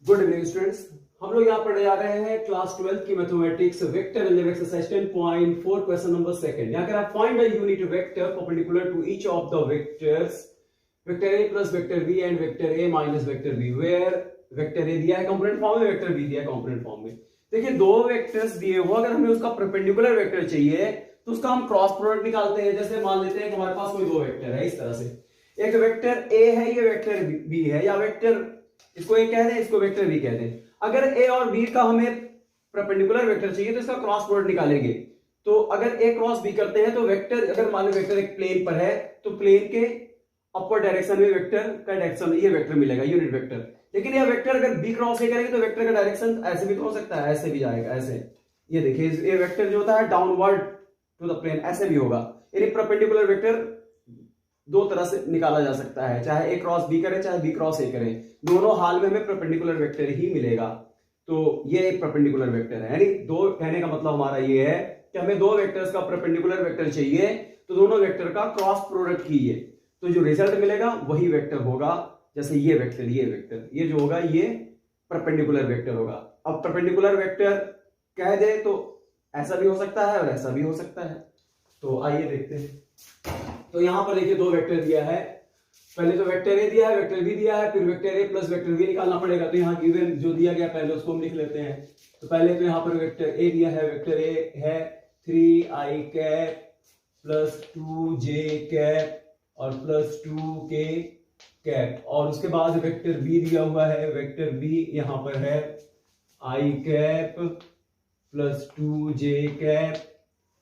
Good evening students. हम लोग यहाँ पढ़ने जा रहे हैं क्लास 12 की mathematics vector algebra exercise 10.4 question number second. यहाँ कर find the unit vector perpendicular to each of the vectors vector a plus vector b and vector a minus vector b where vector a दिया है component form में, vector b दिया है component form में। देखिए दो वेक्टर्स दिए हो, अगर हमें उसका परपेंडिकुलर वेक्टर चाहिए तो उसका हम क्रॉस प्रोडक्ट निकालते हैं। जैसे मान लेते हैं कि हमारे पास कोई दो वेक्टर है इस तरह से, एक वेक्टर a है, ये वेक्टर b है, या वेक्टर इसको a कह दें, इसको वेक्टर b कह दें। अगर a और b का हमें परपेंडिकुलर वेक्टर चाहिए तो इसका क्रॉस प्रोडक्ट निकालेंगे। तो अगर a क्रॉस b करते हैं तो वेक्टर, अगर मान लो वेक्टर एक प्लेन पर है तो प्लेन के अपर डायरेक्शन में वेक्टर का डायरेक्शन ये वेक्टर मिलेगा, यूनिट वेक्टर। लेकिन यह वेक्टर अगर b क्रॉस a करेंगे तो वेक्टर का डायरेक्शन ऐसे भी तो हो सकता है, ऐसे भी जाएगा, ऐसे। ये देखिए ये वेक्टर जो होता है डाउनवर्ड टू द प्लेन ऐसे भी होगा। यानी परपेंडिकुलर वेक्टर दो तरह से निकाला जा सकता है, चाहे a क्रॉस b करे चाहे b क्रॉस a करे, दोनों हाल में हमें परपेंडिकुलर वेक्टर ही मिलेगा। तो ये एक परपेंडिकुलर वेक्टर है। यानी दो कहने का मतलब हमारा ये है कि हमें दो वेक्टर्स का परपेंडिकुलर वेक्टर चाहिए तो दोनों वेक्टर का क्रॉस प्रोडक्ट कीजिए तो जो रिजल्ट मिलेगा वही वेक्टर होगा। जैसे ये वेक्टर ये जो होगा ये परपेंडिकुलर वेक्टर होगा। अब परपेंडिकुलर वेक्टर कह दे तो ऐसा भी हो सकता है और ऐसा भी हो सकता है। तो आइए देखते हैं। तो यहां पर देखिए दो वेक्टर दिया है, पहले तो वेक्टर ए दिया है, वेक्टर बी दिया है, फिर vector A plus vector B निकालना पड़ेगा। तो यहाँ गिवन जो दिया गया पहले उसको हम लिख लेते हैं। तो पहले तो यहाँ पर वेक्टर ए दिया है, वेक्टर ए है 3i cap plus 2j cap और प्लस 2k कैप, और उसके बाद वेक्टर बी दिया हुआ है, वेक्टर बी यहाँ पर है i cap plus 2j cap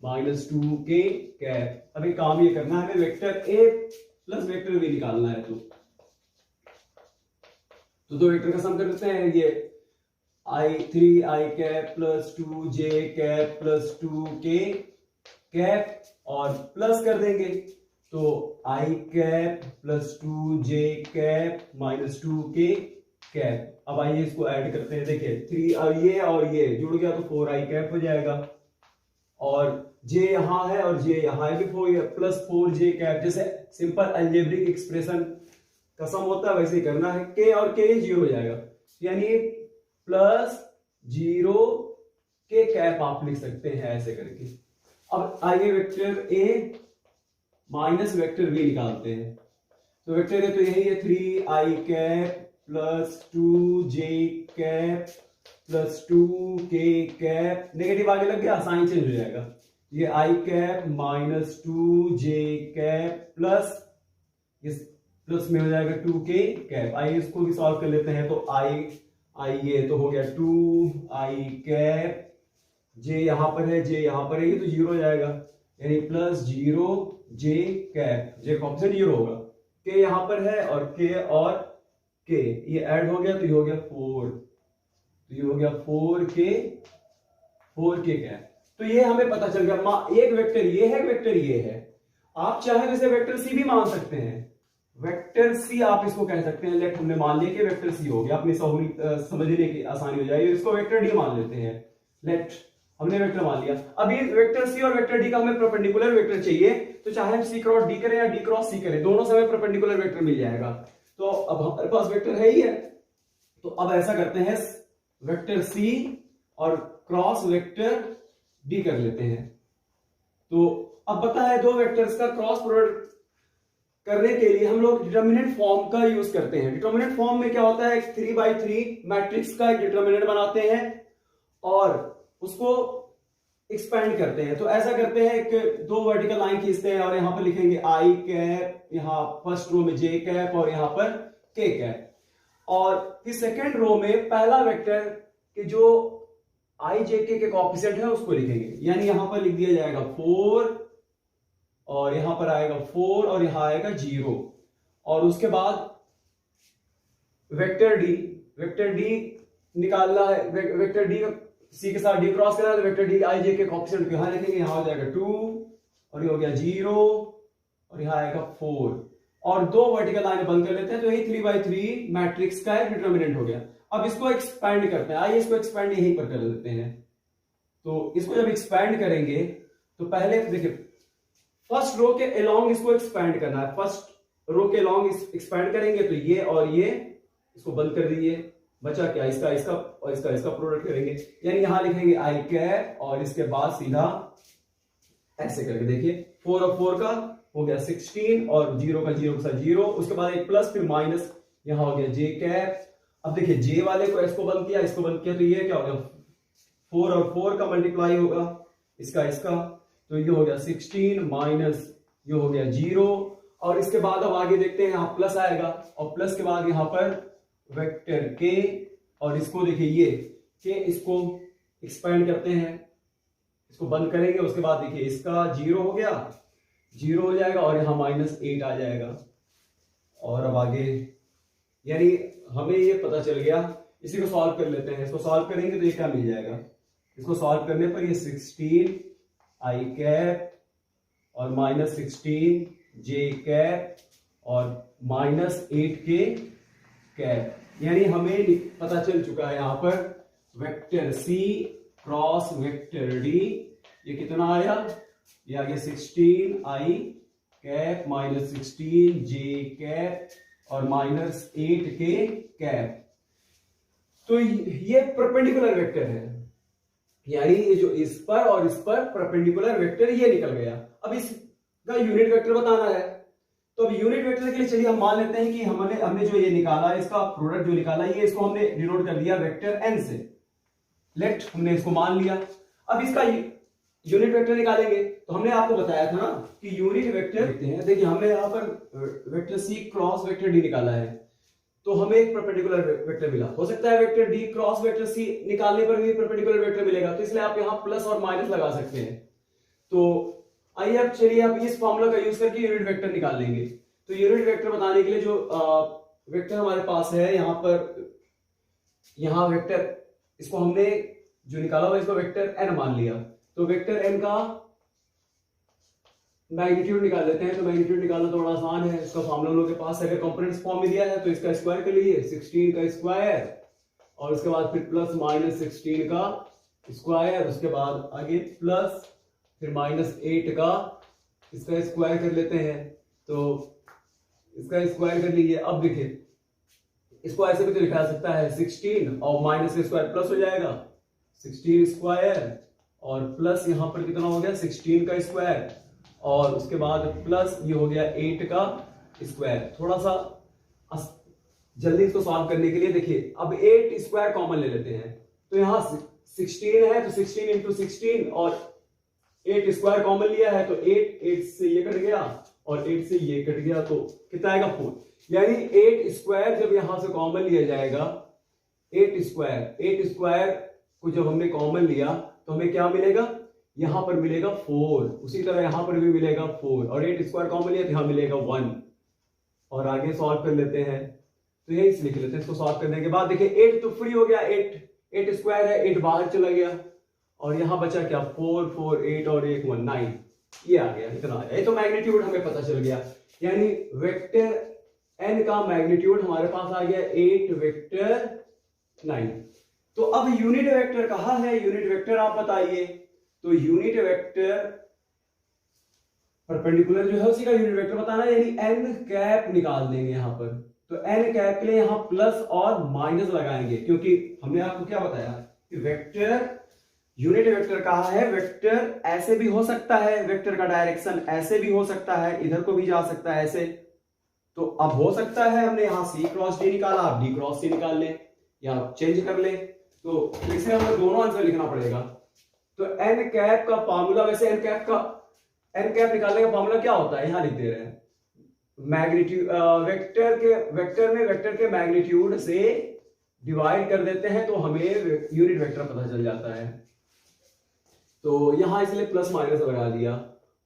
minus 2k cap. अभी काम ये करना है, हमें vector A plus vector B निकालना है। तो दो वेक्टर का सम कर देते हैं। ये 3i cap plus 2j cap plus 2k cap और प्लस कर देंगे तो i cap plus 2j cap minus 2k cap. अब आइए इसको ऐड करते हैं। देखिए 3 और ये जुड़ गया तो 4i कैप हो जाएगा, और j यहां है और j यहां है भी 4 प्लस 4j कैप। जैसे सिंपल अलजेब्रिक एक्सप्रेशन का सम होता है वैसे ही करना है। k और k 0 हो जाएगा, यानी प्लस 0k कैप आप लिख सकते हैं ऐसे करके। अब आइए vector a minus vector b निकालते हैं। तो वेक्टर a तो यही है 3i cap plus 2j cap plus 2k cap. Negative आगे लग गया, साइन चेंज हो जाएगा। ये i cap minus 2j cap plus इस प्लस में हो जाएगा 2k कैप। आइए इसको भी सॉल्व कर लेते हैं। तो i ये तो हो गया 2i कैप, j यहां पर है, j यहां पर है, ये तो 0 हो जाएगा, यानी प्लस 0j कैप। j का ऑप्शन 0 होगा। k यहां पर है और k ये ऐड हो गया तो ये हो गया 4, तो ये हो गया 4k कैप। तो ये हमें पता चल गया एक वेक्टर ये है, वेक्टर ये है। आप चाहे इसे वेक्टर सी भी मान सकते हैं, वेक्टर सी आप इसको कह सकते हैं। लेट हमने मान लिया कि वेक्टर सी हो गया, अपनी समझने की आसानी हो जाएगी। इसको वेक्टर डी मान लेते हैं। लेट हमने वेक्टर मान लिया। अब ये वेक्टर सी और वेक्टर डी का हमें परपेंडिकुलर वेक्टर चाहिए, तो चाहे हम सी क्रॉस डी करें या डी क्रॉस सी करें, दोनों से हमें परपेंडिकुलर वेक्टर मिल जाएगा। तो अब हमारे पास वेक्टर है ही है, तो अब ऐसा करते हैं वेक्टर सी और क्रॉस वेक्टर डी कर लेते हैं। तो अब पता है दो वेक्टर्स का क्रॉस प्रोडक्ट करने के लिए हम लोग डिटर्मिनेंट फॉर्म का यूज करते हैं। डिटर्मिनेंट फॉर्म में क्या होता है, 3x3 मैट्रिक्स का एक डिटर्मिनेंट बनाते हैं और उसको एक्सपेंड करते हैं। तो ऐसा करते हैं कि दो वर्टिकल लाइन खींचते हैं और यहां पर लिखेंगे i कैप, यहां फर्स्ट रो में j कैप और यहां पर k कैप, और फिर सेकेंड रो में पहला वेक्टर के जो i j k के कोएफिशिएंट है उसको लिखेंगे। यानी यहां पर लिख दिया जाएगा 4 और यहां पर आएगा 4 और यहां आएगा 0, और उसके बाद वेक्टर डी निकालना है। वेक्टर डी सी के साथ डी क्रॉस करना है तो वेक्टर डी आई जे के कोएफिशिएंट यहां लिखेंगे, यहां हो जाएगा 2 और ये हो गया 0 और यहां आएगा 4, और दो वर्टिकल लाइन बंद कर लेते हैं। तो यही 3x3 मैट्रिक्स का एक डिटरमिनेंट हो गया। अब इसको एक्सपैंड करते हैं। आइए इसको एक्सपैंड यहीं पर कर लेते हैं। तो इसको जब एक्सपैंड करेंगे तो पहले देखिए फर्स्ट रो के अलोंग इसको एक्सपैंड करना है। फर्स्ट रो के अलोंग एक्सपैंड करेंगे तो ये और ये इसको बंद कर दीजिए, बचा क्या, इसका इसका और इसका प्रोडक्ट करेंगे, यानी यहां लिखेंगे आई कैप और इसके बाद सीधा ऐसे करके देखिए 4 और 4 का हो गया 16 और 0 का 0 के साथ 0, उसके बाद एक प्लस फिर माइनस, यहां हो गया जे कैप। अब देखिए जे वाले को इसको बंद किया, इसको बंद किया, तो ये क्या हो गया 4 और 4 का मल्टीप्लाई होगा इसका, तो ये हो गया 16 माइनस ये हो गया 0। और इसके बाद अब आगे देखते हैं, यहां प्लस आएगा और प्लस के बाद यहां पर वेक्टर के, और इसको देखिए ये के, इसको एक्सपेंड करते हैं, इसको बंद करेंगे, उसके बाद देखिए इसका 0 हो गया, 0 हो जाएगा और यहां -8 आ जाएगा। और अब आगे यानी हमें ये पता चल गया, इसी को सॉल्व कर लेते हैं, इसको सॉल्व करेंगे तो ये क्या मिल जाएगा, इसको सॉल्व करने पर ये 16 आई कैप और -16 जे कैप और -8 के कैप, यानी हमें पता चल चुका है यहां पर vector C cross vector D, ये कितना आया, ये आ गया 16 आई कैप -16 जे कैप और -8 के कैप। तो ये परपेंडिकुलर वेक्टर है, यानी ये जो इस पर और इस पर परपेंडिकुलर वेक्टर ये निकल गया। अब इसका यूनिट वेक्टर बताना है, तो अब यूनिट वेक्टर के लिए चलिए हम मान लेते हैं कि हमने जो ये निकाला, इसका प्रोडक्ट जो निकाला, ये इसको हमने डिनोट कर दिया वेक्टर एन से, लेट हमने इसको मान लिया। अब इसका यूनिट वेक्टर निकालेंगे, तो हमने आपको बताया था ना कि यूनिट वेक्टर देखते हैं, देखिए हमने यहां पर vector C cross vector D निकाला है, तो हमें एक परपेंडिकुलर वेक्टर मिला। हो सकता है vector D cross vector C निकालने पर भी परपेंडिकुलर वेक्टर मिलेगा, तो इसलिए आप यहां प्लस और माइनस लगा सकते हैं। तो आइए अब चलिए आप इस फॉर्मूला का यूज करके यूनिट वेक्टर निकाल लेंगे। तो यूनिट वेक्टर बताने के लिए जो वेक्टर हमारे पास है यहां पर, यहां वेक्टर इसको हमने जो निकाला हुआ इसको वेक्टर एन मान लिया, तो वेक्टर एन का मैग्नीट्यूड निकाल लेते हैं। तो मैग्नीट्यूड निकालना तो बड़ा आसान है, इसका फॉर्मूला हम लोग के पास अगर कंपोनेंट्स फॉर्म में दिया है तो इसका स्क्वायर कर लीजिए, 16 का स्क्वायर और उसके बाद फिर प्लस -16 का स्क्वायर, उसके बाद आगे प्लस फिर -8 का इसका स्क्वायर कर लेते हैं, तो इसका स्क्वायर कर लीजिए। अब देखिए इसको ऐसे भी तो लिखा जा सकता है 16 और माइनस स्क्वायर प्लस हो जाएगा 16 स्क्वायर और प्लस यहां पर कितना हो गया 16 का स्क्वायर और उसके बाद प्लस ये हो गया 8 का स्क्वायर। थोड़ा सा जल्दी इसको सॉल्व करने के लिए देखिए अब 8 स्क्वायर कॉमन ले लेते हैं, तो यहां 16 है तो 16 इंटू 16 और 8 स्क्वायर कॉमन लिया है तो 8 से ये कट गया और 8 से ये कट गया, तो कितना आएगा 4। यानी 8 स्क्वायर जब यहां से कॉमन लिया जाएगा, 8 स्क्वायर को जब हमने कॉमन लिया तो हमें क्या मिलेगा, यहां पर मिलेगा 4, उसी तरह यहां पर भी मिलेगा 4 और 8 स्क्वायर कॉमन लिया तो यहां मिलेगा 1। और आगे सॉल्व कर लेते हैं, तो यही लिख लेते हैं। इसको सॉल्व करने के बाद देखिए 8 तो फ्री हो गया, 8 स्क्वायर है, 8 बाहर चला गया और यहां बचा क्या 4 4 8 और 1 1 9, ये आ गया, इतना आया। ये तो मैग्नीट्यूड हमें पता चल गया, यानी वेक्टर एन का मैग्नीट्यूड हमारे पास आ गया 8 वेक्टर 9। तो अब यूनिट वेक्टर कहां है, यूनिट वेक्टर आप बताइए। तो यूनिट वेक्टर परपेंडिकुलर जो है उसी का यूनिट वेक्टर बताना है, यानी एन कैप निकाल देंगे यहां पर। तो एन कैप के लिए यहां प्लस और माइनस लगाएंगे, क्योंकि हमने आपको क्या बताया कि वेक्टर यूनिट वेक्टर कहा है, वेक्टर ऐसे भी हो सकता है, वेक्टर का डायरेक्शन ऐसे भी हो सकता है, इधर को भी जा सकता है ऐसे। तो अब हो सकता है हमने यहां सी क्रॉस डी निकाला, आप डी क्रॉस सी निकाल लें या चेंज कर लें, तो इसमें हमें दोनों आंसर लिखना पड़ेगा। तो एन कैप का फॉर्मूला, वैसे एन कैप निकालने का फॉर्मूला क्या होता है, यहां लिख दे रहे हैं मैग्नीट्यूड, वेक्टर के मैग्नीट्यूड से डिवाइड कर देते हैं तो हमें यूनिट वेक्टर पता चल जाता है। तो यहां इसलिए प्लस माइनस लगा दिया।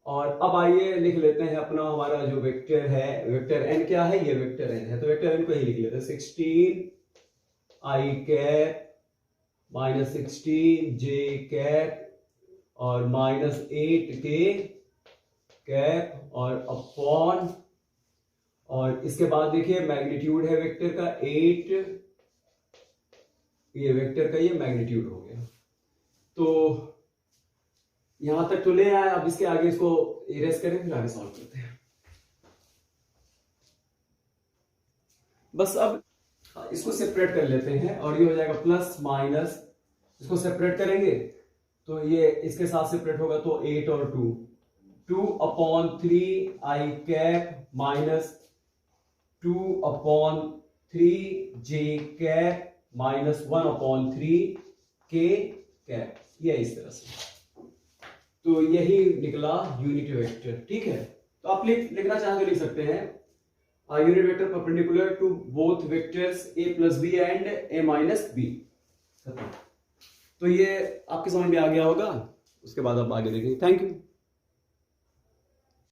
और अब आइए लिख लेते हैं अपना हमारा जो वेक्टर है, वेक्टर एन क्या है, ये वेक्टर एन है, तो वेक्टर एन को ही लिख लेते हैं 16 आई कैप -16 जे कैप और -8 के कैप और अपॉन, और इसके बाद देखिए मैग्नीट्यूड है वेक्टर का 8, ये वेक्टर का ये मैग्नीट्यूड हो गया। तो यहां तक तो ले आए, अब इसके आगे इसको इरेज करें फिर आगे सॉल्व करते हैं। बस अब इसको सेपरेट कर लेते हैं और ये हो जाएगा प्लस माइनस, इसको सेपरेट करेंगे तो ये इसके साथ सेपरेट होगा तो 8 और 2 upon 3 i cap minus 2 upon 3 j cap minus 1 upon 3 k cap, ये इस तरह से। तो यही निकला यूनिट वेक्टर। ठीक है, तो आप लिखना चाहें तो लिख सकते हैं unit vector perpendicular to both vectors a plus B and a minus B. तो ये आपके समझ में आ गया होगा, उसके बाद आप आगे देखेंगे। Thank you.